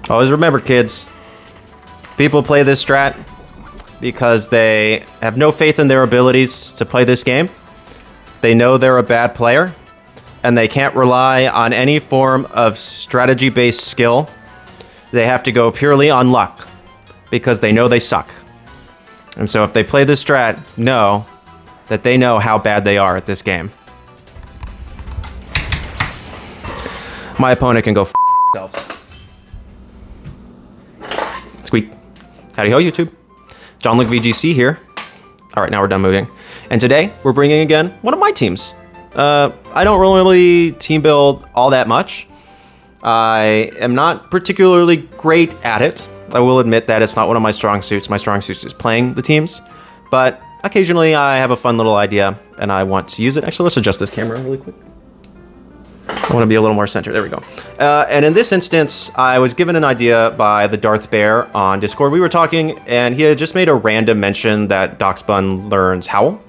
Always remember, kids, people play this strat because they have no faith in their abilities to play this game. They know they're a bad player, and they can't rely on any form of strategy-based skill. They have to go purely on luck because they know they suck. And so if they play this strat, know that they know how bad they are at this game. My opponent can go f themselves. Squeak. Howdy ho, YouTube. Jon-Luke VGC here. All right, now we're done moving. And today, we're bringing again one of my teams. I don't really team build all that much. I am not particularly great at it. I will admit that it's not one of my strong suits. My strong suit is playing the teams. But occasionally, I have a fun little idea, and I want to use it. Actually, let's adjust this camera really quick. I want to be a little more centered. There we go. And in this instance, I was given an idea by the Darth Bear on Discord. We were talking, and he had just made a random mention that Dachsbun learns Howl.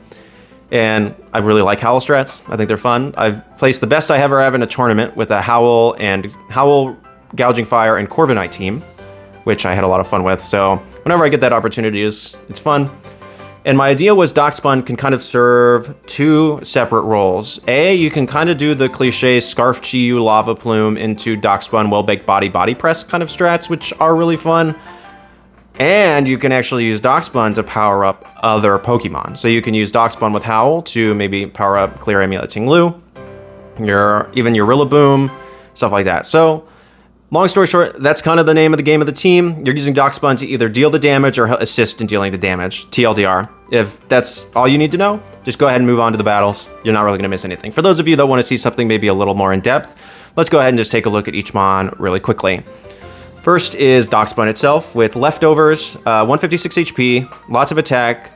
And I really like Howl strats. I think they're fun. I've placed the best I ever have in a tournament with a Howl, Gouging Fire, and Corviknight team, which I had a lot of fun with. So whenever I get that opportunity, it's fun. And my idea was Dachsbun can kind of serve two separate roles. A, you can kind of do the cliche Scarf Chi-Yu Lava Plume into Dachsbun Baked Body Press kind of strats, which are really fun. And you can actually use Dachsbun to power up other Pokemon. So you can use Dachsbun with Howl to maybe power up Clear Amulet Ting-Lu, even your Rillaboom, stuff like that. So long story short, that's kind of the name of the game of the team. You're using Dachsbun to either deal the damage or assist in dealing the damage, TLDR. If that's all you need to know, just go ahead and move on to the battles. You're not really going to miss anything. For those of you that want to see something maybe a little more in depth, let's go ahead and just take a look at each mon really quickly. First is Dachsbun itself with leftovers, 156 HP, lots of attack,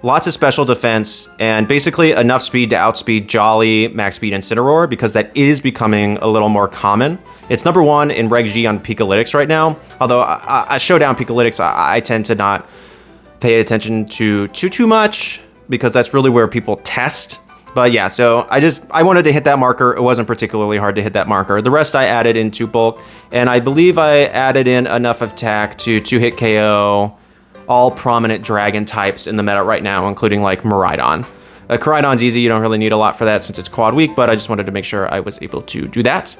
lots of special defense, and basically enough speed to outspeed Jolly, Max Speed, and Incineroar, because that is becoming a little more common. It's number one in Reg G on Pikalytics right now, although I Showdown Pikalytics, I tend to not pay attention to too much, because that's really where people test. But yeah, so I wanted to hit that marker. It wasn't particularly hard to hit that marker. The rest I added into bulk, and I believe I added in enough attack to 2-hit KO all prominent dragon types in the meta right now, including like Miraidon. Koraidon's easy, you don't really need a lot for that since it's quad weak, but I just wanted to make sure I was able to do that.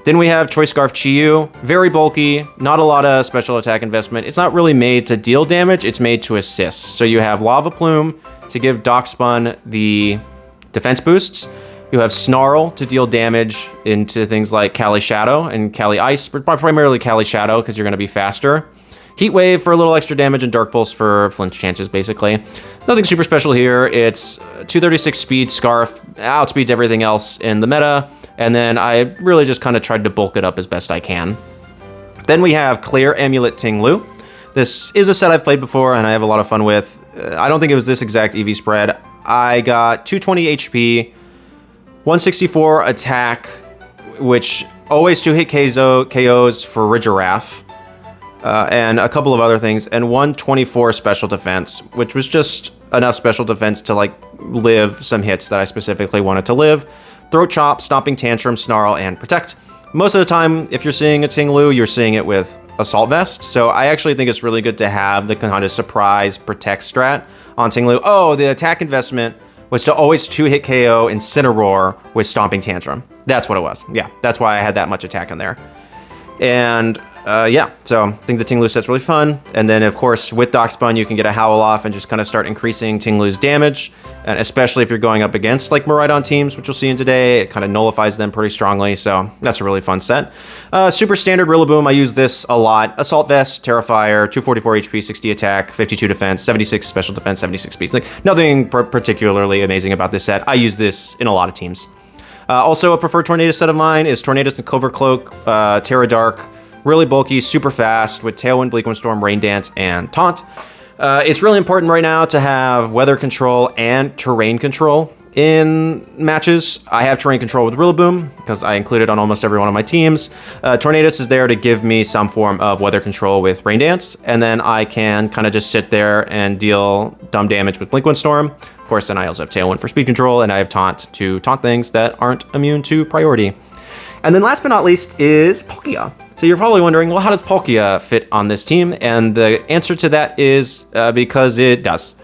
Then we have Choice Scarf Chi-Yu, very bulky, not a lot of special attack investment. It's not really made to deal damage, it's made to assist. So you have Lava Plume to give Dachsbun the defense boosts. You have Snarl to deal damage into things like Kali Shadow and Kali Ice, but primarily Kali Shadow because you're going to be faster. Heat Wave for a little extra damage, and Dark Pulse for flinch chances, basically. Nothing super special here. It's 236 speed, Scarf, outspeeds everything else in the meta, and then I really just kind of tried to bulk it up as best I can. Then we have Clear Amulet Ting-Lu. This is a set I've played before, and I have a lot of fun with. I don't think it was this exact EV spread. I got 220 HP, 164 attack, which always 2-hit KOs for Ridgiraff, and a couple of other things, and 124 special defense, which was just enough special defense to like live some hits that I specifically wanted to live. Throat Chop, Stomping Tantrum, Snarl, and Protect. Most of the time, if you're seeing a Ting-Lu, you're seeing it with Assault Vest, so I actually think it's really good to have the kind of surprise Protect strat on Ting-Lu. Oh, the attack investment was to always 2-hit KO Incineroar with Stomping Tantrum. That's what it was. Yeah, that's why I had that much attack in there. And yeah, so I think the Ting-Lu set's really fun. And then, of course, with Dachsbun, you can get a Howl off and just kind of start increasing Ting-Lu's damage. And especially if you're going up against like Miraidon teams, which you'll see in today, it kind of nullifies them pretty strongly. So that's a really fun set. Super standard Rillaboom, I use this a lot. Assault Vest, Terrifier, 244 HP, 60 attack, 52 defense, 76 special defense, 76 speed. Like nothing particularly amazing about this set. I use this in a lot of teams. Also, a preferred Tornadus set of mine is Tornadus and Covert Cloak, Terra Dark. Really bulky, super fast with Tailwind, Bleak Wind Storm, Rain Dance, and Taunt. It's really important right now to have weather control and terrain control in matches. I have terrain control with Rillaboom because I include it on almost every one of my teams. Tornadus is there to give me some form of weather control with Rain Dance, and then I can kind of just sit there and deal dumb damage with Bleak Wind Storm. Of course, then I also have Tailwind for speed control, and I have Taunt to taunt things that aren't immune to priority. And then last but not least is Palkia. So you're probably wondering, well, how does Palkia fit on this team? And the answer to that is because it does.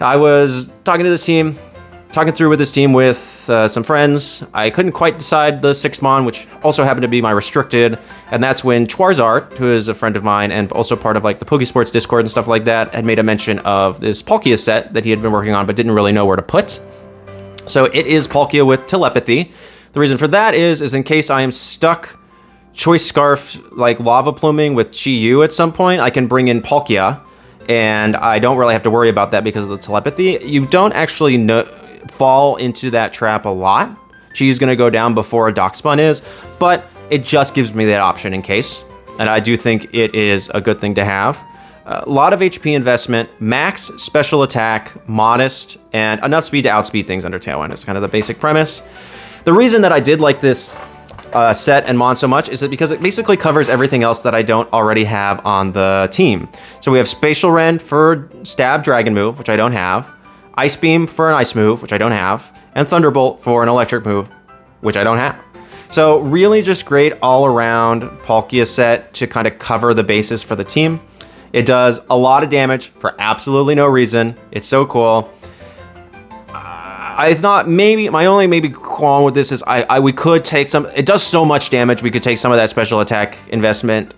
I was talking through with this team with some friends. I couldn't quite decide the 6-mon, which also happened to be my restricted. And that's when Chwarzard, who is a friend of mine and also part of like the Pokesports Discord and stuff like that, had made a mention of this Palkia set that he had been working on but didn't really know where to put. So it is Palkia with telepathy. The reason for that is in case I am stuck Choice Scarf, like Lava Pluming with Chi-Yu at some point, I can bring in Palkia, and I don't really have to worry about that because of the telepathy. You don't actually fall into that trap a lot. Chi-Yu's going to go down before a Dachsbun is, but it just gives me that option in case, and I do think it is a good thing to have. A lot of HP investment, max special attack, modest, and enough speed to outspeed things under Tailwind. It's kind of the basic premise. The reason that I did like this set and Mon so much is that because it basically covers everything else that I don't already have on the team. So we have Spatial Rend for Stab Dragon move, which I don't have, Ice Beam for an Ice move, which I don't have, and Thunderbolt for an Electric move, which I don't have. So really just great all around Palkia set to kind of cover the bases for the team. It does a lot of damage for absolutely no reason. It's so cool. I thought maybe my only qualm with this is we could take some. It does so much damage. We could take some of that special attack investment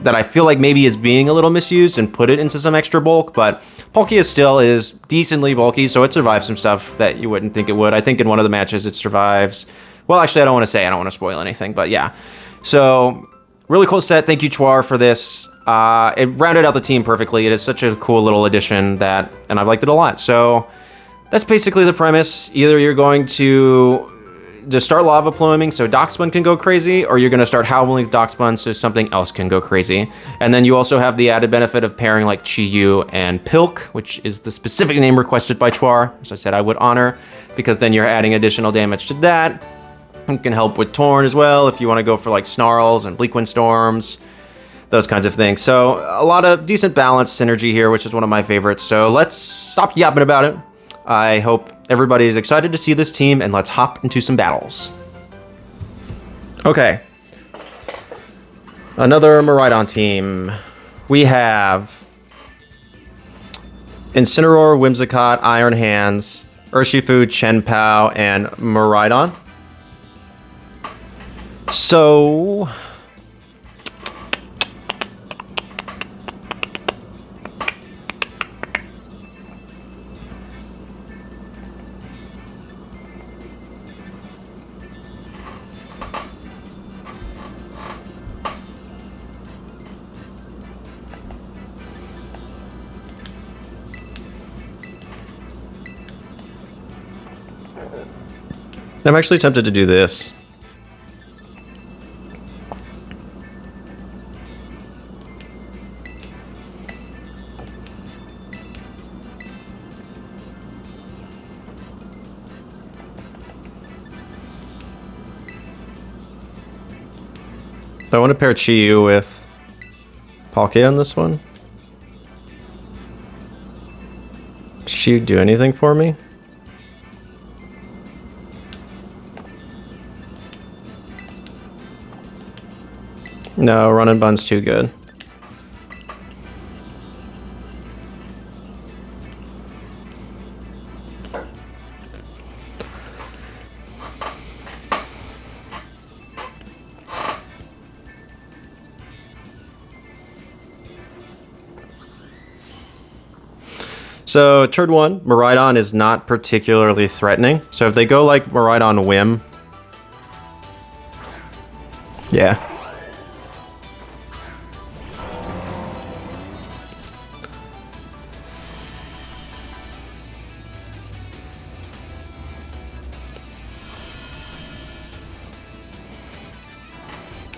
that I feel like maybe is being a little misused and put it into some extra bulk. But Palkia still is decently bulky, so it survives some stuff that you wouldn't think it would. I think in one of the matches it survives. Well, actually, I don't want to say. I don't want to spoil anything, but yeah. So really cool set. Thank you, Chwar, for this. It rounded out the team perfectly. It is such a cool little addition and I've liked it a lot. So that's basically the premise. Either you're going to just start Lava Pluming so Dachsbun can go crazy, or you're going to start Howling Dachsbun so something else can go crazy. And then you also have the added benefit of pairing like Chi-Yu and Pilk, which is the specific name requested by Chwar, which I said I would honor, because then you're adding additional damage to that. It can help with Torn as well if you want to go for like Snarls and Bleak Wind Storms, those kinds of things. So a lot of decent balance synergy here, which is one of my favorites. So let's stop yapping about it. I hope everybody is excited to see this team, and let's hop into some battles. Okay. Another Miraidon team. We have Incineroar, Whimsicott, Iron Hands, Urshifu, Chien-Pao, and Miraidon. So I'm actually tempted to do this. I want to pair Chi-Yu with Palkia on this one. Does Chi-Yu do anything for me? No, Run and Bun's too good. So turn one, Miraidon is not particularly threatening. So if they go like Miraidon Whim, yeah.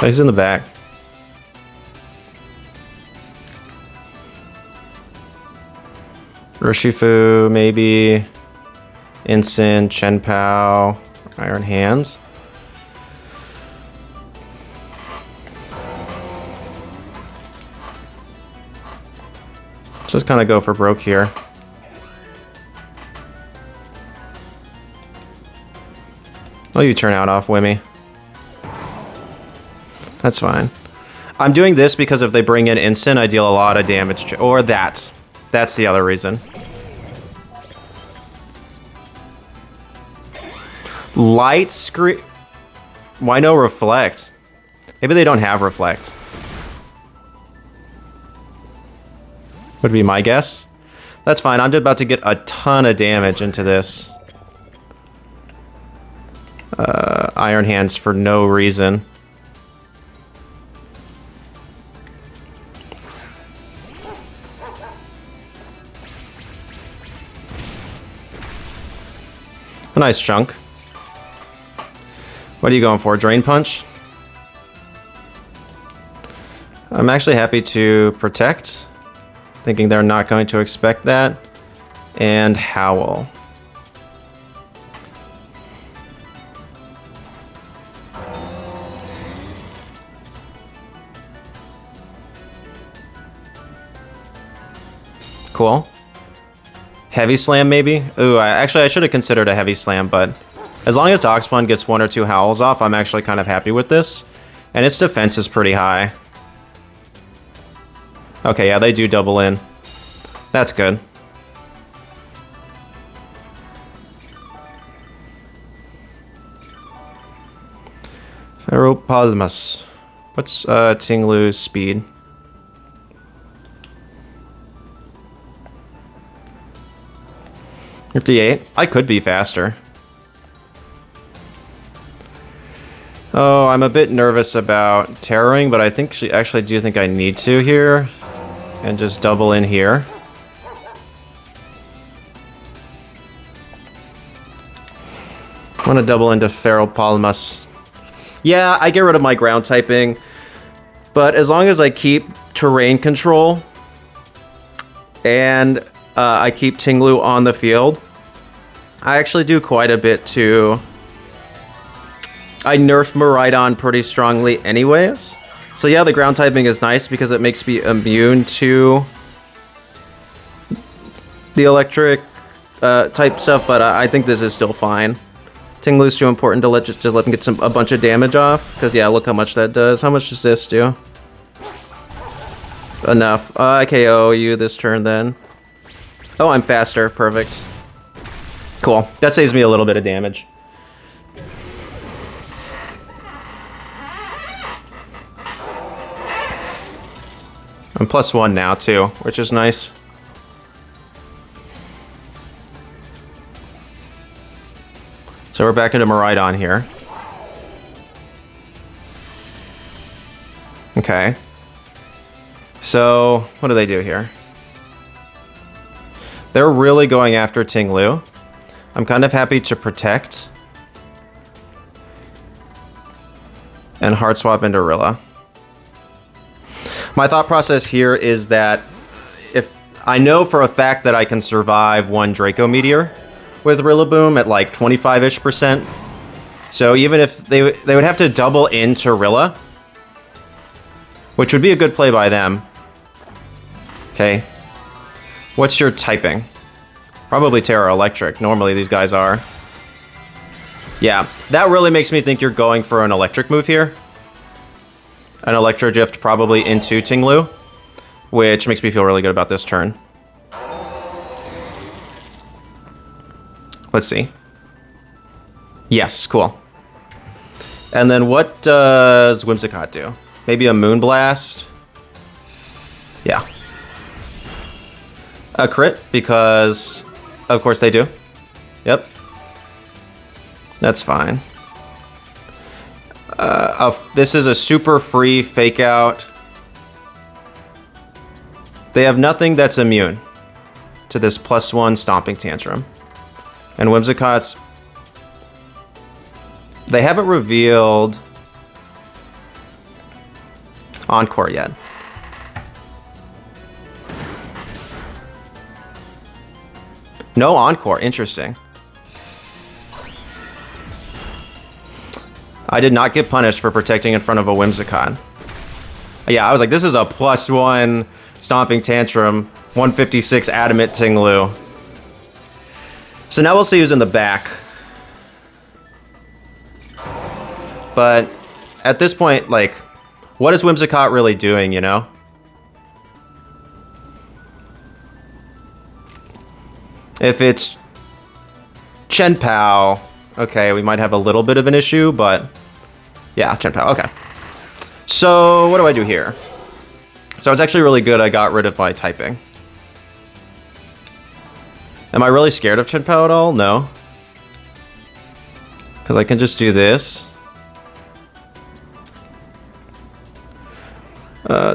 Oh, he's in the back. Urshifu, maybe. Incin, Chien-Pao, Iron Hands. Just kind of go for broke here. Oh, you turn out off Wimmy. That's fine. I'm doing this because if they bring in instant, I deal a lot of damage. Or that. That's the other reason. Light screen. Why no reflect? Maybe they don't have reflect. Would be my guess. That's fine. I'm just about to get a ton of damage into this. Iron Hands for no reason. A nice chunk. What are you going for? Drain Punch? I'm actually happy to protect, thinking they're not going to expect that. And Howl. Cool. Heavy Slam, maybe? Ooh, I should have considered a Heavy Slam, but as long as Dachsbun gets 1 or 2 Howls off, I'm actually kind of happy with this. And its defense is pretty high. Okay, yeah, they do double in. That's good. Ferropalmas. What's Ting-Lu's speed? $58. I could be faster. Oh, I'm a bit nervous about Terroring, but I think she actually do think I need to here. And just double in here. I want to double into Ferropalmas. Yeah, I get rid of my ground typing, but as long as I keep terrain control and I keep Ting-Lu on the field, I actually do quite a bit to... I nerf Miraidon pretty strongly anyways. So yeah, the ground typing is nice because it makes me immune to the electric type stuff, but I think this is still fine. Ting-Lu's too important to just let him get a bunch of damage off, because yeah, look how much that does. How much does this do? Enough. I KO you this turn then. Oh, I'm faster. Perfect. Cool. That saves me a little bit of damage. I'm +1 now too, which is nice. So we're back into Miraidon here. Okay. So what do they do here? They're really going after Ting-Lu. I'm kind of happy to protect. And hard swap into Rilla. My thought process here is that if I know for a fact that I can survive one Draco Meteor with Rillaboom at like 25-ish%. So even if they would have to double into Rilla, which would be a good play by them. Okay. What's your typing? Probably Terra Electric. Normally these guys are. Yeah, that really makes me think you're going for an electric move here. An Electro-Gift probably into Ting-Lu, which makes me feel really good about this turn. Let's see. Yes, cool. And then what does Whimsicott do? Maybe a Moonblast? Yeah. A crit, because of course they do. Yep. That's fine. This is a super free fake out. They have nothing that's immune to this +1 Stomping Tantrum. And Whimsicott's... They haven't revealed Encore yet. No Encore, interesting. I did not get punished for protecting in front of a Whimsicott. Yeah, I was like, this is a +1 Stomping Tantrum, 156 Adamant Ting-Lu. So now we'll see who's in the back. But at this point, like, What is Whimsicott really doing, you know? If it's Chen Pao, okay, we might have a little bit of an issue, but yeah, Chen Pao, okay. So what do I do here? So it's actually really good I got rid of my typing. Am I really scared of Chen Pao at all? No. Because I can just do this.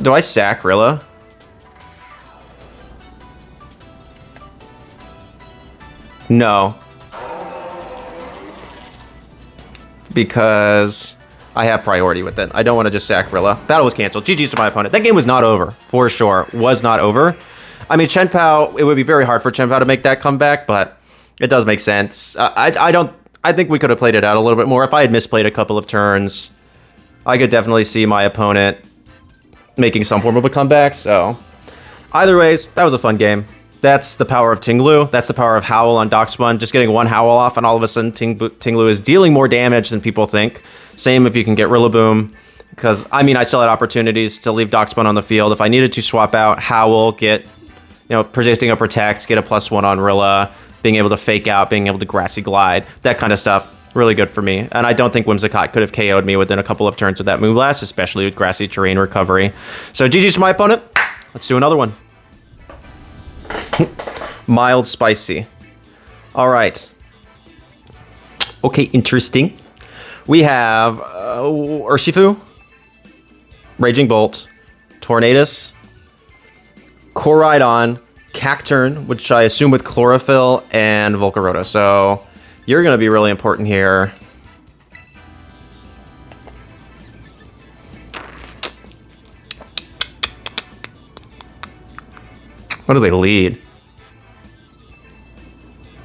Do I sack Rilla? No. Because I have priority with it. I don't want to just sack Rilla. Battle was canceled. GG's to my opponent. That game was not over, for sure. Was not over. I mean, Chen Pao, it would be very hard for Chen Pao to make that comeback, but it does make sense. I think we could have played it out a little bit more. If I had misplayed a couple of turns, I could definitely see my opponent making some form of a comeback. So either ways, that was a fun game. That's the power of Ting-Lu. That's the power of Howl on Dachsbun. Just getting one Howl off, and all of a sudden Ting-Lu is dealing more damage than people think. Same if you can get Rillaboom. Because, I mean, I still had opportunities to leave Dachsbun on the field. If I needed to swap out Howl, get, predicting a Protect, get a +1 on Rilla, being able to fake out, being able to Grassy Glide, that kind of stuff, really good for me. And I don't think Whimsicott could have KO'd me within a couple of turns with that Moonblast, especially with Grassy Terrain Recovery. So GG's to my opponent. Let's do another one. Mild spicy. All right. Okay, interesting. We have Urshifu, Raging Bolt, Tornadus, Koraidon, Cacturn, which I assume with Chlorophyll, and Volcarona. So you're going to be really important here. What do they lead?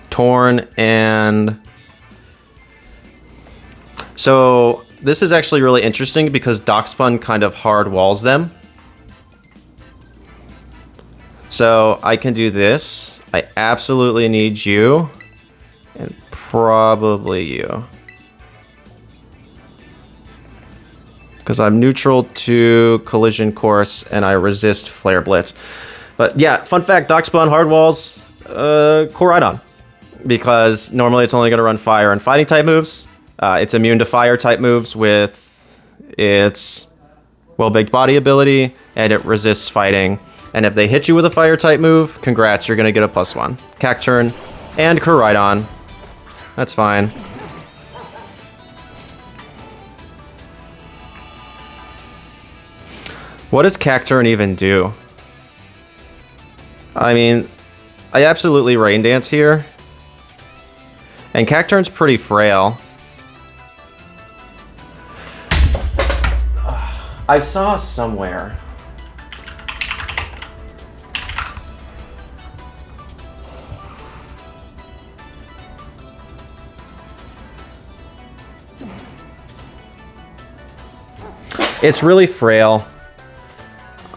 Torn and... So this is actually really interesting because Dachsbun kind of hard walls them. So I can do this. I absolutely need you. And probably you. Because I'm neutral to Collision Course and I resist Flare Blitz. But yeah, fun fact, Dachsbun hard walls Koraidon. Because normally it's only going to run fire and fighting type moves. It's immune to fire type moves with its Baked Body ability, and it resists fighting. And if they hit you with a fire type move, congrats, you're going to get a +1. Cacturn and Koraidon. That's fine. What does Cacturn even do? I mean, I absolutely Rain Dance here. And Cacturn's pretty frail. I saw somewhere. It's really frail.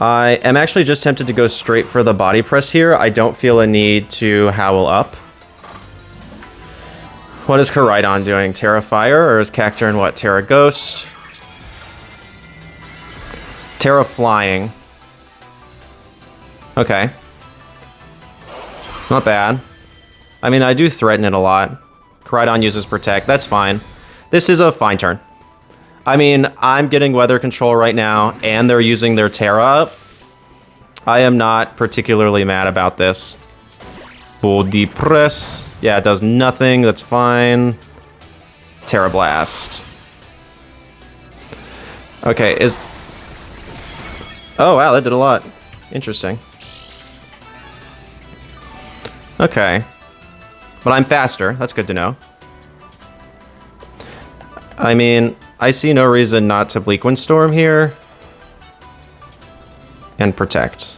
I am actually just tempted to go straight for the body press here. I don't feel a need to Howl up. What is Koraidon doing? Terra Fire, or is Cacturn what? Terra Ghost? Terra Flying. Okay. Not bad. I mean, I do threaten it a lot. Koraidon uses Protect. That's fine. This is a fine turn. I mean, I'm getting weather control right now, and they're using their Terra up. I am not particularly mad about this. Body Press. Yeah, it does nothing. That's fine. Terra Blast. Okay, is... Oh, wow, that did a lot. Interesting. Okay. But I'm faster. That's good to know. I mean, I see no reason not to Bleak Windstorm here. And Protect.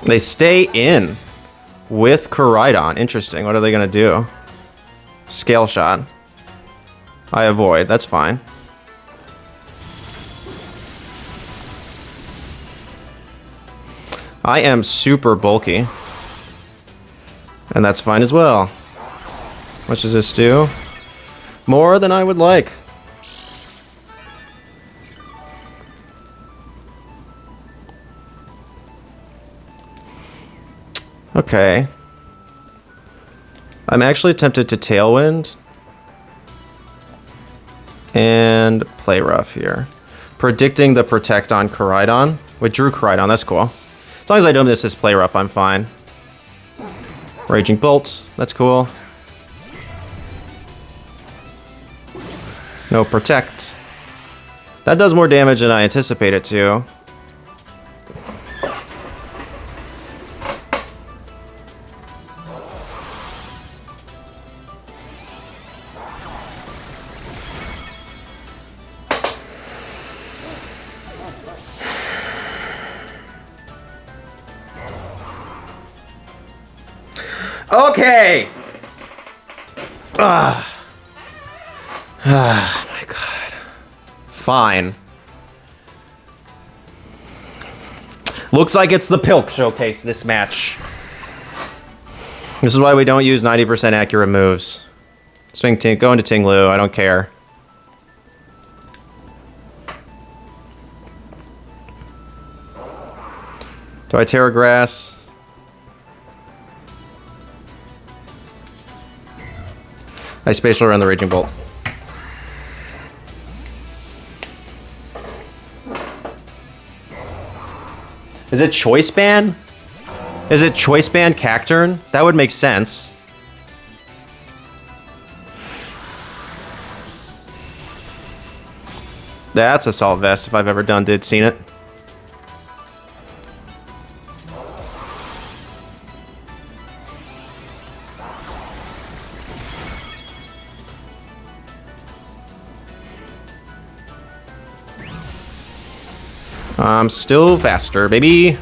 They stay in with Koraidon. Interesting. What are they going to do? Scale Shot. I avoid. That's fine. I am super bulky. And that's fine as well. What does this do? More than I would like. Okay. I'm actually tempted to Tailwind and play rough here. Predicting the Protect on Koraidon. Withdrew Koraidon, that's cool. As long as I don't miss this play rough, I'm fine. Raging Bolt, that's cool. No Protect. That does more damage than I anticipated it to. Okay. Ah, my God. Fine. Looks like it's the Pilk showcase this match. This is why we don't use 90% accurate moves. Swing Ting, go into Ting-Lu, I don't care. Do I Terra Grass? I spatial around the Raging Bolt. Is it Choice Ban? Is it Choice Ban Cacturn? That would make sense. That's Assault Vest if I've ever seen it. I'm still faster, baby.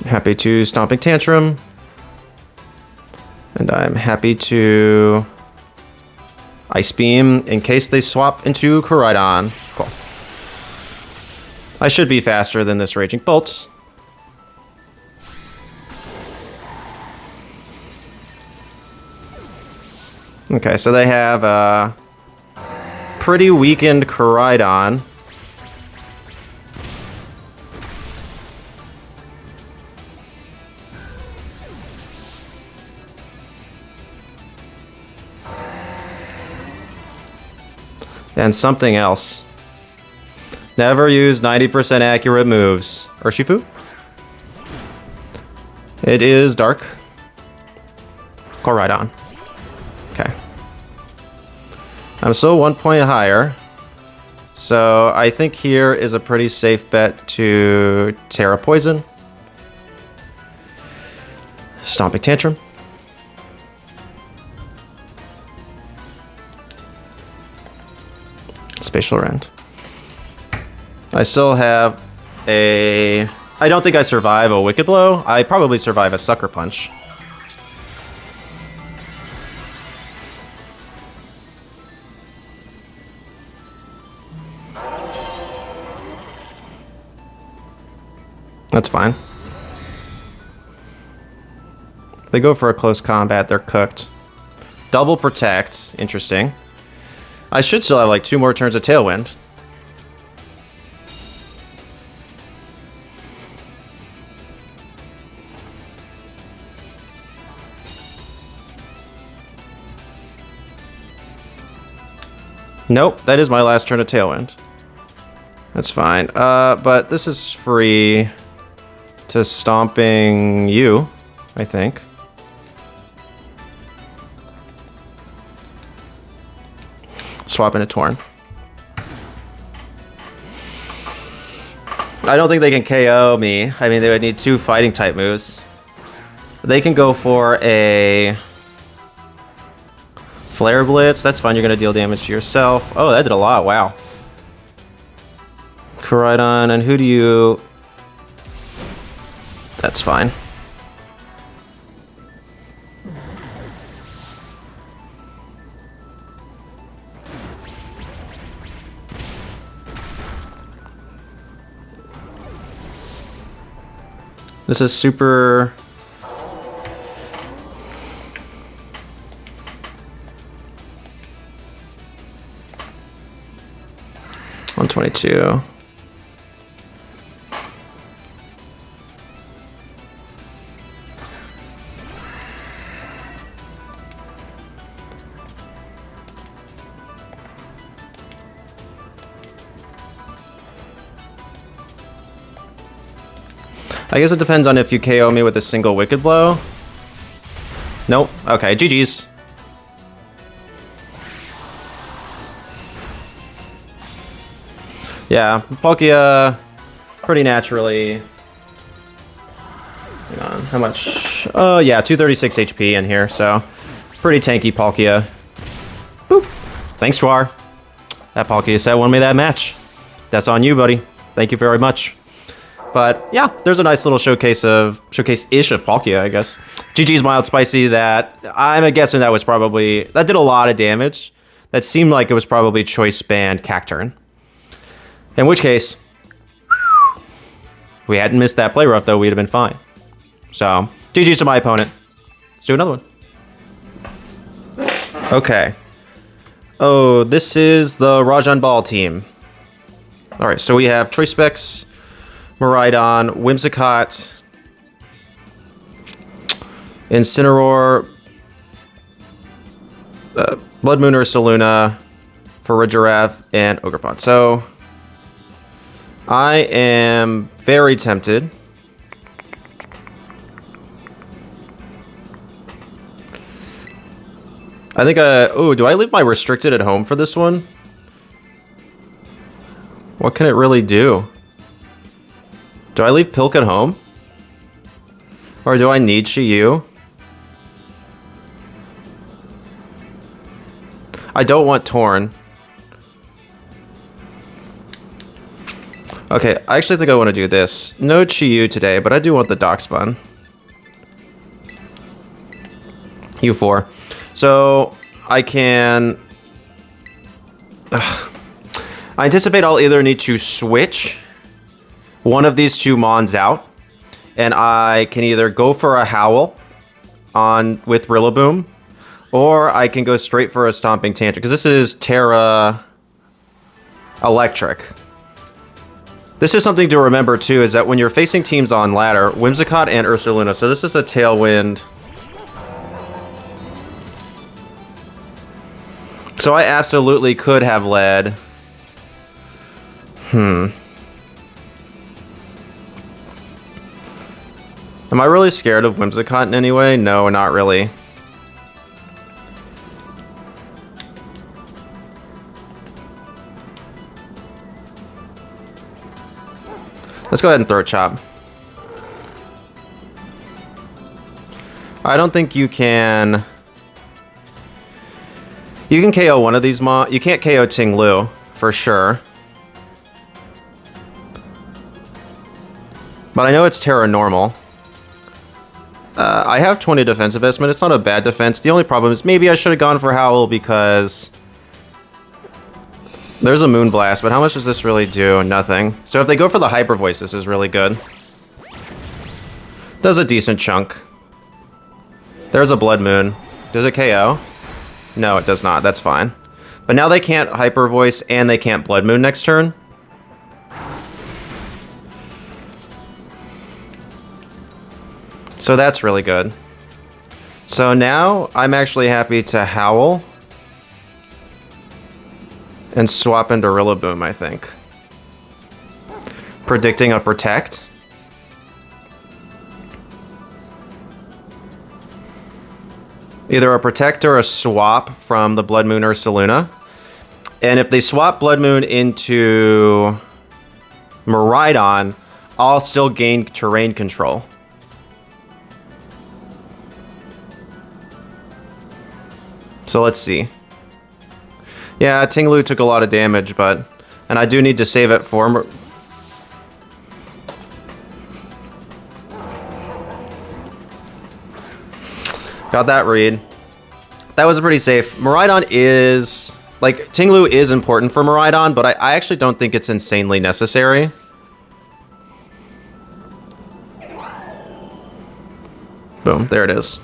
Happy to Stomping Tantrum. And I'm happy to Ice Beam in case they swap into Koraidon. Cool. I should be faster than this Raging Bolt. Okay, so they have pretty weakened Koraidon. And something else. Never use 90% accurate moves. Urshifu? It is Dark. Koraidon. Okay. I'm still 1 point higher. So I think here is a pretty safe bet to Terra Poison. Stomping Tantrum. Spatial Rend. I still have a... I don't think I survive a Wicked Blow. I probably survive a Sucker Punch. That's fine. They go for a close combat, they're cooked. Double Protect, interesting. I should still have like 2 more turns of Tailwind. Nope, that is my last turn of Tailwind. That's fine. But this is free to Stomping you, I think. Swap into Torn. I don't think they can KO me. I mean, they would need 2 fighting type moves. They can go for a Flare Blitz. That's fine. You're going to deal damage to yourself. Oh, that did a lot. Wow. Koraidon, and who do you... That's fine. This is super... 122. I guess it depends on if you KO me with a single Wicked Blow. Nope. Okay, GG's. Yeah, Palkia pretty naturally. Hang on, how much? Oh, yeah, 236 HP in here, so pretty tanky Palkia. Boop. Thanks, Chwar. That Palkia set won me that match. That's on you, buddy. Thank you very much. But yeah, there's a nice little showcase-ish of Palkia, I guess. GG's Mild Spicy. That I'm guessing that was probably that did a lot of damage. That seemed like it was probably choice banned Cacturn. In which case, if we hadn't missed that play rough though, we'd have been fine. So GG's to my opponent. Let's do another one. Okay. Oh, this is the Rajan Ball team. All right, so we have Choice Specs, Miraidon, Whimsicott, Incineroar, Blood Moon Ursaluna, Farigiraf, and Ogerpon. So I am very tempted. I think oh, do I leave my restricted at home for this one? What can it really do? Do I leave Pilk at home? Or do I need Shiyu? I don't want Torn. Okay, I actually think I want to do this. No Shiyu today, but I do want the Dachsbun. U4. So, I can... I anticipate I'll either need to switch one of these two Mons out, and I can either go for a Howl with Rillaboom, or I can go straight for a Stomping Tantrum, because this is Terra Electric. This is something to remember too, is that when you're facing teams on ladder, Whimsicott and Ursaluna, so this is a Tailwind. So I absolutely could have led. Am I really scared of Whimsicott in any way? No, not really. Let's go ahead and throat chop. I don't think you can... You can KO one of these you can't KO Ting-Lu, for sure. But I know it's Terra Normal. I have 20 defensive estimate. It's not a bad defense. The only problem is maybe I should have gone for Howl because there's a Moonblast, but how much does this really do? Nothing. So if they go for the Hyper Voice, this is really good. Does a decent chunk. There's a Blood Moon. Does it KO? No, it does not. That's fine. But now they can't Hyper Voice and they can't Blood Moon next turn. So that's really good. So now I'm actually happy to Howl and swap into Rillaboom, I think. Predicting a Protect. Either a Protect or a swap from the Blood Moon Ursaluna. And if they swap Blood Moon into Miraidon, I'll still gain terrain control. So let's see. Yeah, Ting-Lu took a lot of damage, but... And I do need to save it for... Got that read. That was pretty safe. Miraidon is... Like, Ting-Lu is important for Miraidon, but I actually don't think it's insanely necessary. Boom, there it is.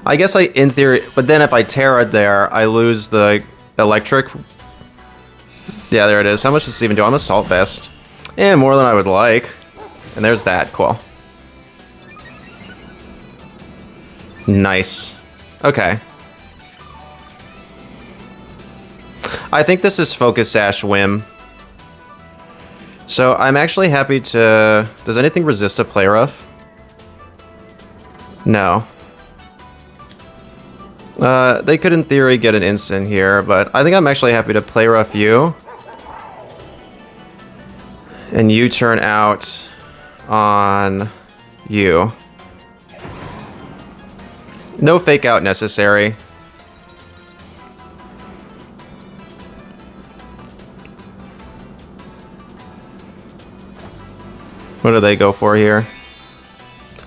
I guess in theory, but then if I Terra there, I lose the electric. Yeah, there it is. How much does this even do? I'm Assault Vest. And more than I would like. And there's that. Cool. Nice. Okay. I think this is Focus Sash Whim. So I'm actually happy to... Does anything resist a Play Rough? No. They could in theory get an instant here, but I think I'm actually happy to Play Rough you. And you turn out on you. No fake out necessary. What do they go for here?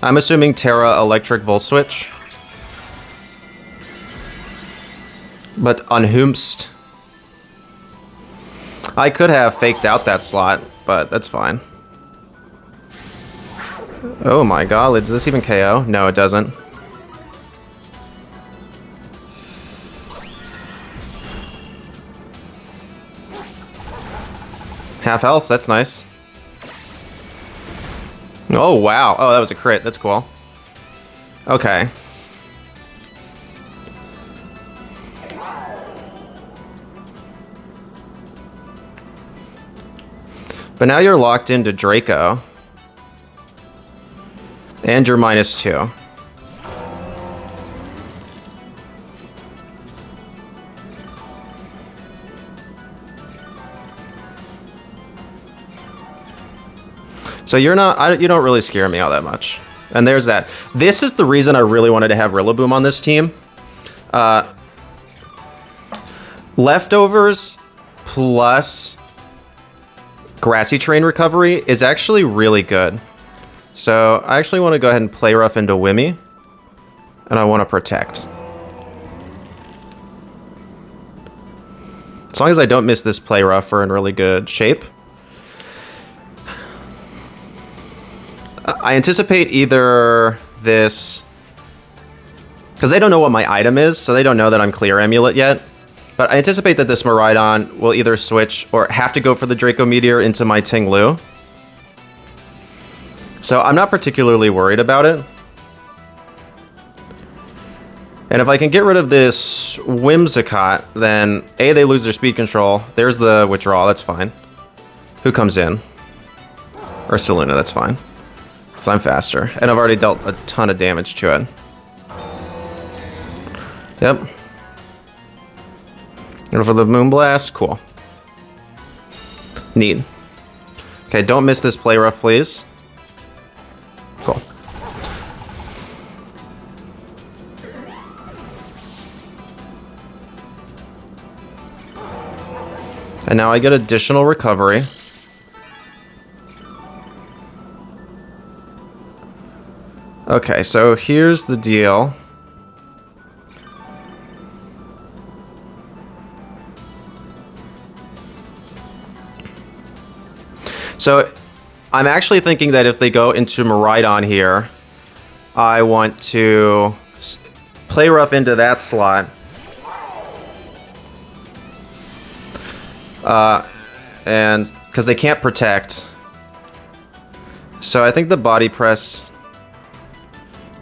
I'm assuming Terra Electric Volt Switch. But unhoomst. I could have faked out that slot, but that's fine. Oh my god, does this even KO? No, it doesn't. Half health, that's nice. Oh, wow. Oh, that was a crit. That's cool. Okay. But now you're locked into Draco. And you're -2. So you're not, you don't really scare me all that much. And there's that. This is the reason I really wanted to have Rillaboom on this team. Leftovers plus Grassy Terrain recovery is actually really good. So I actually want to go ahead and Play Rough into Wimmy. And I want to protect. As long as I don't miss this Play Rough, we're in really good shape. I anticipate either this... Because they don't know what my item is, so they don't know that I'm Clear Amulet yet. But I anticipate that this Miraidon will either switch or have to go for the Draco Meteor into my Ting-Lu. So I'm not particularly worried about it. And if I can get rid of this Whimsicott, then A, they lose their speed control. There's the withdrawal, that's fine. Who comes in? Or Saluna, that's fine. So I'm faster. And I've already dealt a ton of damage to it. Yep. And for the Moonblast, cool. Neat. Okay, don't miss this Play Rough, please. Cool. And now I get additional recovery. Okay, so here's the deal. So I'm actually thinking that if they go into Miraidon here, I want to Play Rough into that slot. And because they can't protect. So I think the Body Press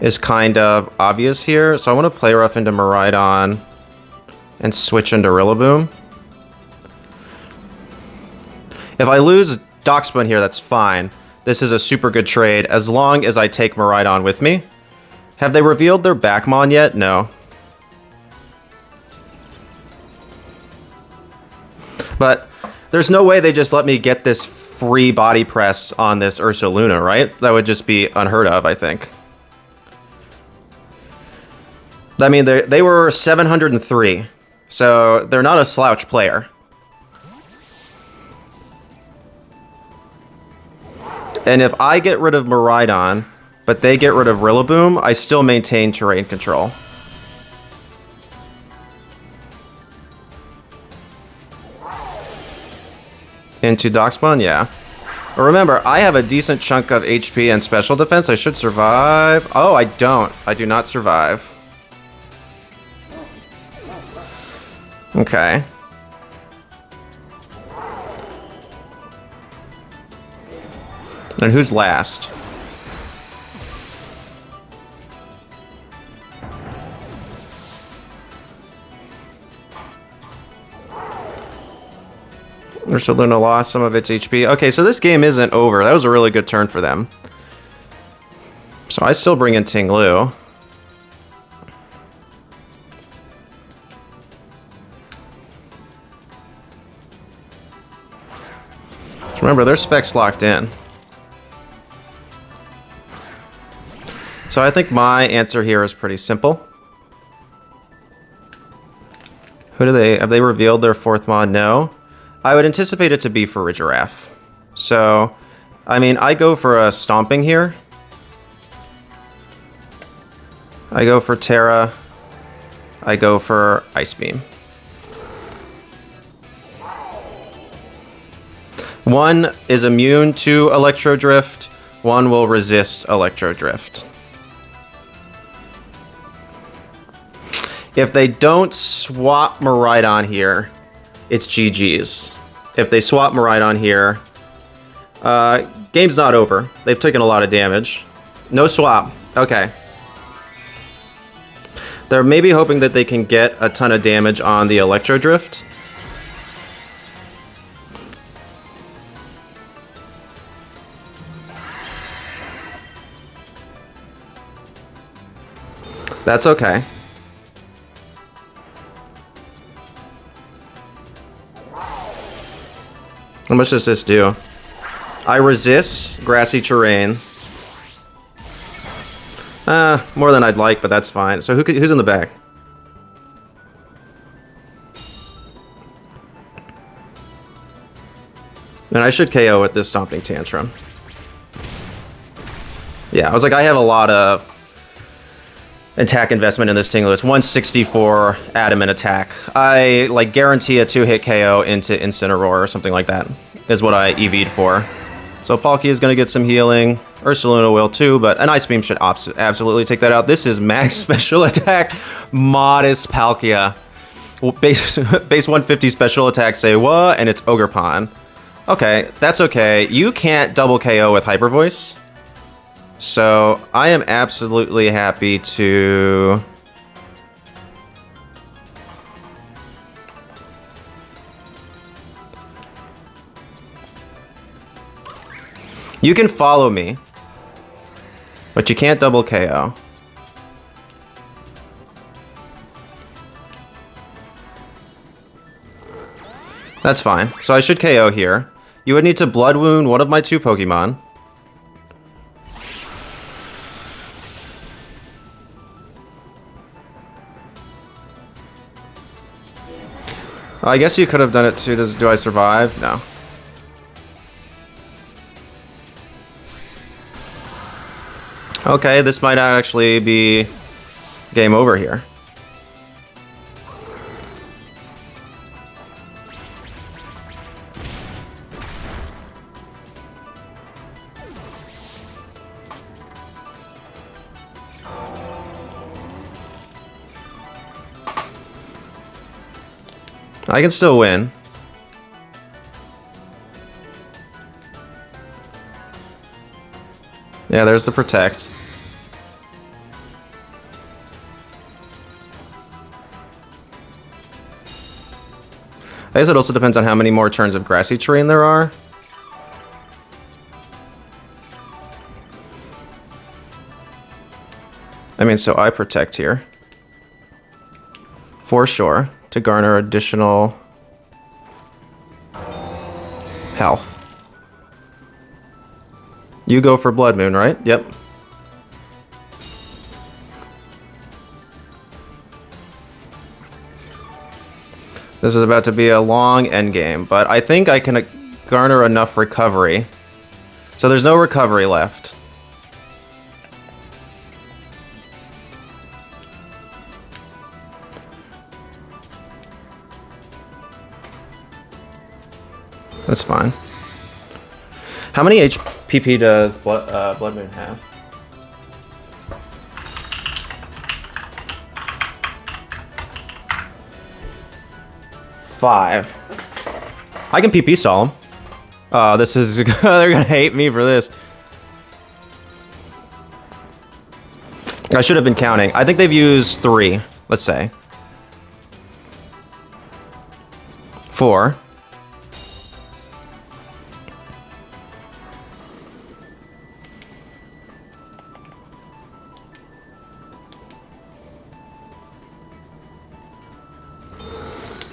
is kind of obvious here. So I want to Play Rough into Miraidon and switch into Rillaboom. If I lose Dachsbun here, that's fine. This is a super good trade as long as I take Miraidon with me. Have they revealed their Backmon yet? No. But there's no way they just let me get this free Body Press on this Ursaluna, right? That would just be unheard of, I think. I mean, they were 703, so they're not a slouch player. And if I get rid of Miraidon, but they get rid of Rillaboom, I still maintain terrain control. Into Dachsbun, yeah. But remember, I have a decent chunk of HP and special defense. I should survive. Oh, I don't. I do not survive. And who's last? Ursaluna lost some of its HP. Okay, so this game isn't over. That was a really good turn for them. So I still bring in Ting-Lu. Remember, their specs locked in. So I think my answer here is pretty simple. Who do they... Have they revealed their 4th mod? No. I would anticipate it to be for a Giraffe. So, I mean, I go for a Stomping here. I go for Terra. I go for Ice Beam. One is immune to Electro Drift. One will resist Electro Drift. If they don't swap Miraidon here, it's GG's. If they swap Miraidon here, game's not over. They've taken a lot of damage. No swap. Okay. They're maybe hoping that they can get a ton of damage on the Electro Drift. That's okay. How much does this do? I resist grassy terrain. More than I'd like, but that's fine. So who's in the back? And I should KO with this Stomping Tantrum. Yeah, I was like, I have a lot of attack investment in this Ting-Lu. It's 164 adamant attack. I like guarantee a 2-hit KO into Incineroar or something like that is what I EV'd for. So Palkia is going to get some healing. Ursaluna will too, but an Ice Beam should absolutely take that out. This is max special attack, modest Palkia. Base 150 special attack, say what? And it's Ogerpon. Okay, that's okay. You can't double KO with Hyper Voice. So I am absolutely happy to... You can follow me, but you can't double KO. That's fine. So I should KO here. You would need to Blood Wound one of my 2 Pokemon. I guess you could have done it too. Do I survive? No. Okay, this might actually be game over here. I can still win. Yeah, there's the Protect. I guess it also depends on how many more turns of grassy terrain there are. I mean, so I Protect here. For sure. To garner additional health. You go for Blood Moon, right? Yep. This is about to be a long endgame, but I think I can garner enough recovery. So there's no recovery left. That's fine. How many HPP does Blood Moon have? Five. I can PP stall him. This is... they're gonna hate me for this. I should have been counting. I think they've used 3, let's say. 4.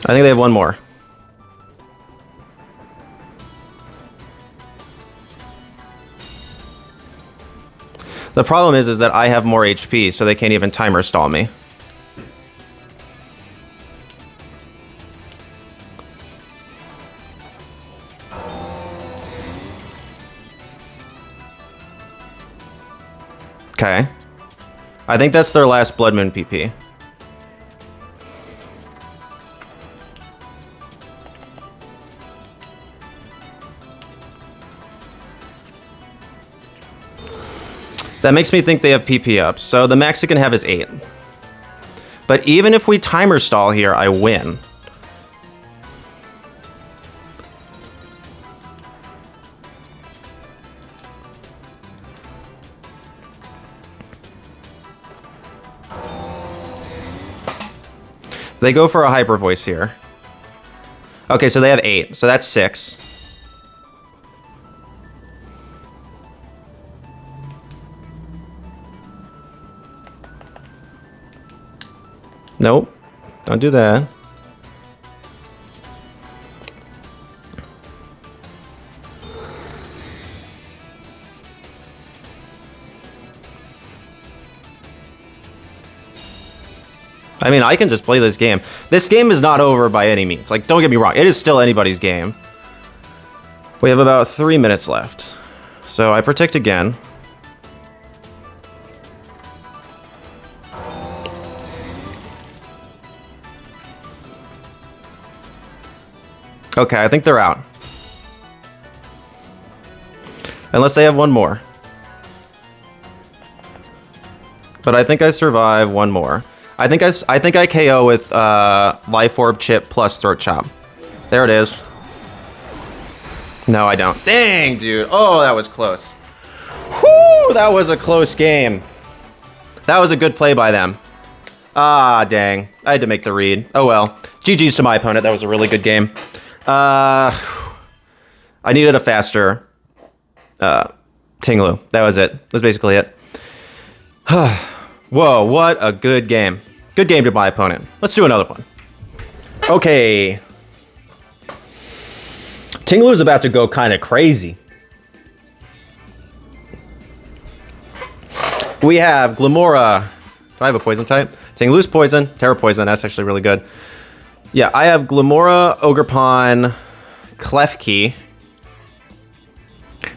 I think they have 1 more. The problem is that I have more HP, so they can't even timer stall me. Okay. I think that's their last Blood Moon PP. That makes me think they have PP up, so the max it can have is 8. But even if we timer stall here, I win. They go for a Hyper Voice here. Okay, so they have 8, so that's 6. Nope, don't do that. I mean, I can just play this game. This game is not over by any means. Like, don't get me wrong, it is still anybody's game. We have about 3 minutes left. So I protect again. Okay, I think they're out. Unless they have 1 more. But I think I survive 1 more. I think I KO with Life Orb Chip plus Throat Chop. There it is. No, I don't. Dang, dude. Oh, that was close. Whoo, that was a close game. That was a good play by them. Ah, dang. I had to make the read. Oh well. GG's to my opponent. That was a really good game. I needed a faster Ting-Lu. That was it. That's basically it. Whoa, what a good game. Good game to my opponent. Let's do another one. Okay. Ting-Lu's about to go kind of crazy. We have Glamora. Do I have a poison type? Ting-Lu's poison. Terra poison. That's actually really good. Yeah, I have Glamora, Ogerpon, Klefki,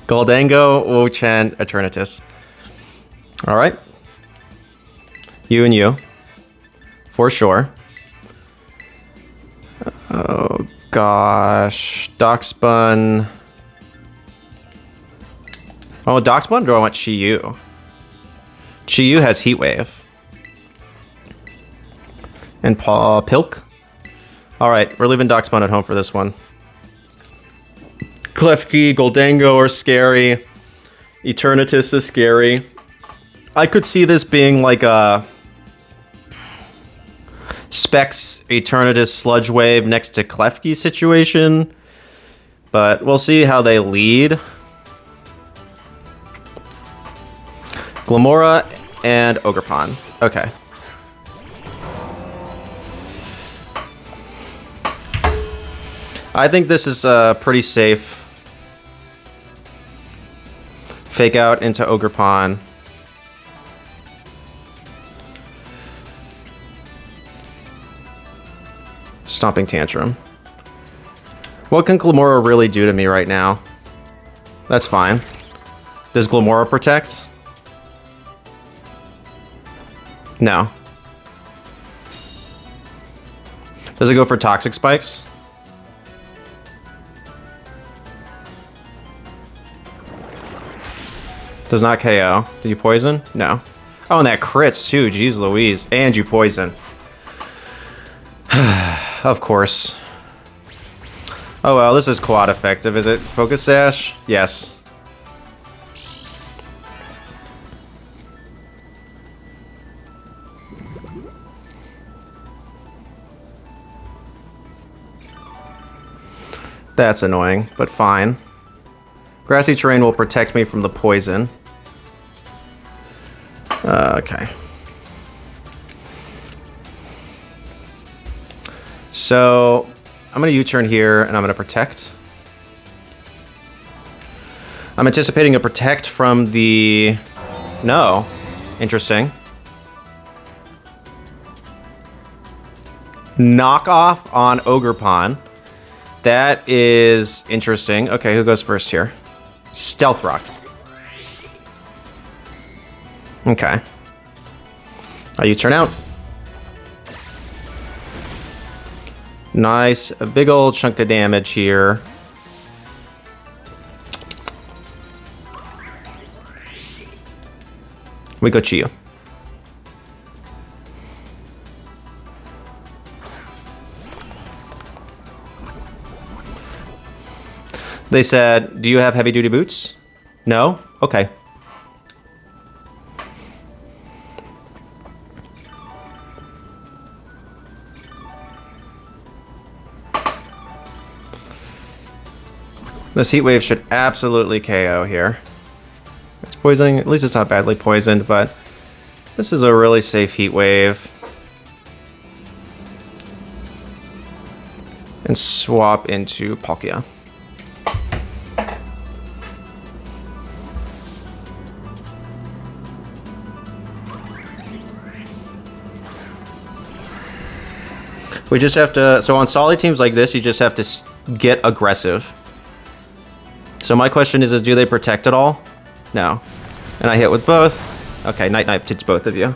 Goldango, Wo-Chen, Eternatus. All right. You and you. For sure. Oh, gosh. Dachsbun. Oh, Dachsbun? Do I want Chi-Yu? Chi-Yu has Heat Wave. And Pilk? Alright, we're leaving Dachsbun at home for this one. Klefki, Goldango are scary. Eternatus is scary. I could see this being like a Specs Eternatus Sludge Wave next to Klefki situation. But we'll see how they lead. Glamora and Ogerpon. Okay. I think this is pretty safe. Fake out into Ogerpon. Stomping Tantrum. What can Glamora really do to me right now? That's fine. Does Glamora protect? No. Does it go for Toxic Spikes? Does not KO. Did you poison? No. Oh, and that crits too. Jeez Louise. And you poison. Of course. Oh well, this is quad effective. Is it Focus Sash? Yes. That's annoying, but fine. Grassy terrain will protect me from the poison. Okay. So, I'm going to U-turn here, and I'm going to protect. I'm anticipating a protect from the... No. Interesting. Knockoff on Ogerpon. That is interesting. Okay, who goes first here? Stealth Rock. Okay. You turn out. Nice. A big old chunk of damage here. We go Chiyu. They said, do you have heavy duty boots? No? Okay. This heat wave should absolutely KO here. It's poisoning, at least it's not badly poisoned, but this is a really safe heat wave. And swap into Palkia. We just have to, so on solid teams like this, you just have to get aggressive. So my question is do they protect at all? No. And I hit with both. Okay, Night Night hits both of you.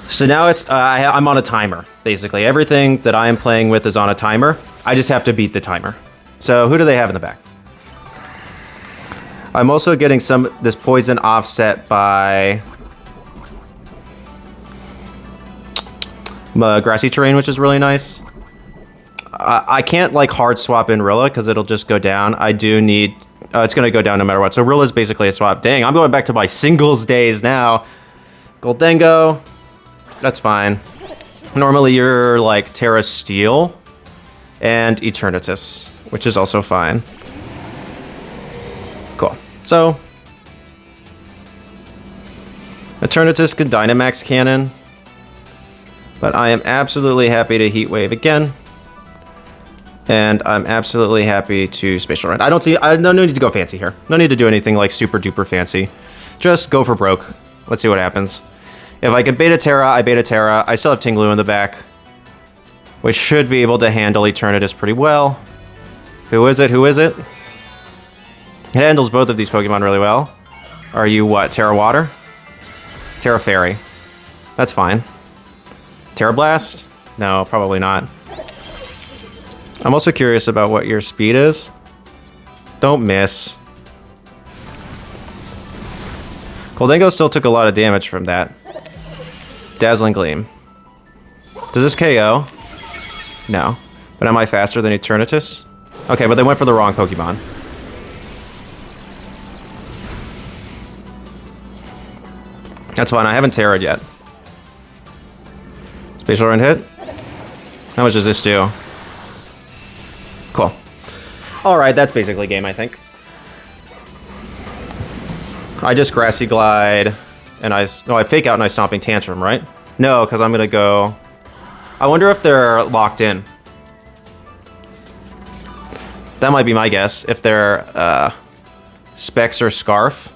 So now it's, I'm on a timer, basically. Everything that I am playing with is on a timer. I just have to beat the timer. So who do they have in the back? I'm also getting this poison offset by grassy terrain, which is really nice. I can't like hard swap in Rilla because it'll just go down. I do need, it's going to go down no matter what. So Rilla's basically a swap. Dang, I'm going back to my singles days now. Goldengo, that's fine. Normally you're like Terra Steel and Eternatus, which is also fine. Cool. So Eternatus can Dynamax Cannon, but I am absolutely happy to Heat Wave again. And I'm absolutely happy to Spatial Rend. No need to go fancy here. No need to do anything like super duper fancy. Just go for broke. Let's see what happens. If I can Beta Terra, I Beta Terra. I still have Ting-Lu in the back, which should be able to handle Eternatus pretty well. Who is it? Who is it? It handles both of these Pokemon really well. Are you what? Terra Water? Terra Fairy. That's fine. Terra Blast? No, probably not. I'm also curious about what your speed is. Don't miss. Goldengo still took a lot of damage from that. Dazzling Gleam. Does this KO? No. But am I faster than Eternatus? Okay, but they went for the wrong Pokemon. That's fine, I haven't Terra'd yet. Spatial Rend hit? How much does this do? Cool. Alright, that's basically game, I think. I just Grassy Glide, and I Fake Out and I Stomping Tantrum, right? No, because I'm going to go... I wonder if they're locked in. That might be my guess. If they're Specs or Scarf.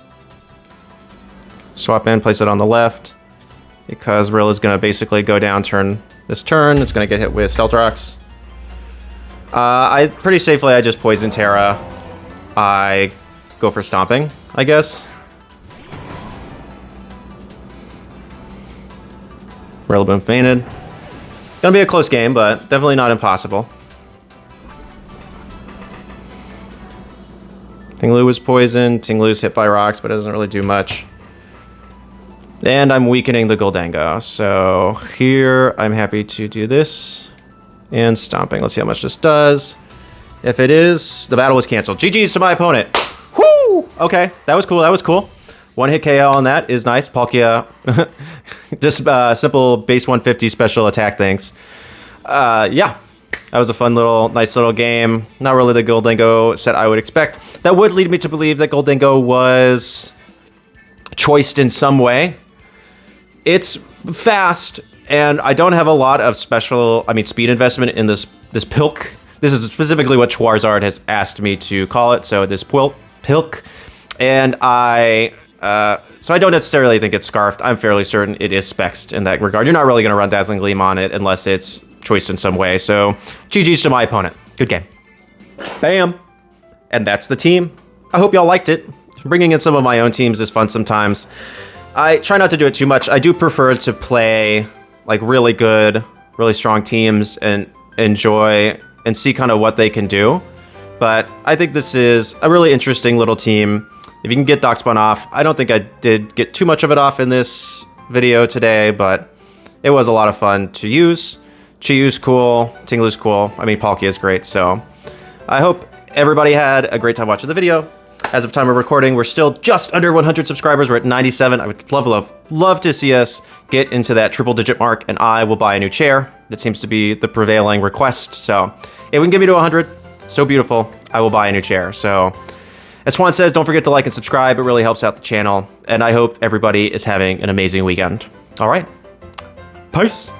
Swap in, place it on the left. Because Rilla's going to basically go down this turn. It's going to get hit with Stealth Rocks. Pretty safely, I just Poison Terra. I go for Stomping, I guess. Rillaboom fainted. Gonna be a close game, but definitely not impossible. Ting-Lu was poisoned. Ting-Lu's hit by rocks, but it doesn't really do much. And I'm weakening the Goldengo. So here, I'm happy to do this. And Stomping. Let's see how much this does. If it is, the battle was canceled. GG's to my opponent. Whoo! Okay, that was cool. That was cool. One hit KO on that is nice. Palkia, just simple base 150 special attack things. Yeah, That was a fun nice little game. Not really the Gholdengo set I would expect. That would lead me to believe that Gholdengo was choiced in some way. It's fast, and I don't have a lot of speed investment in this Pilk. This is specifically what Chwarzard has asked me to call it, so this Pilk. And so I don't necessarily think it's Scarfed. I'm fairly certain it is Spexed in that regard. You're not really going to run Dazzling Gleam on it unless it's choiced in some way. So GG's to my opponent. Good game. Bam. And that's the team. I hope y'all liked it. Bringing in some of my own teams is fun sometimes. I try not to do it too much. I do prefer to play like really good, really strong teams and enjoy and see kind of what they can do. But I think this is a really interesting little team. If you can get Dachsbun off, I don't think I did get too much of it off in this video today, but it was a lot of fun to use. Chiyu's cool, Ting-Lu's cool. I mean, Palkia is great, so I hope everybody had a great time watching the video. As of time of recording, we're still just under 100 subscribers. We're at 97. I would love to see us get into that triple-digit mark, and I will buy a new chair. That seems to be the prevailing request. So if we can get me to 100, so beautiful, I will buy a new chair. So as Swan says, don't forget to like and subscribe. It really helps out the channel, and I hope everybody is having an amazing weekend. All right, peace.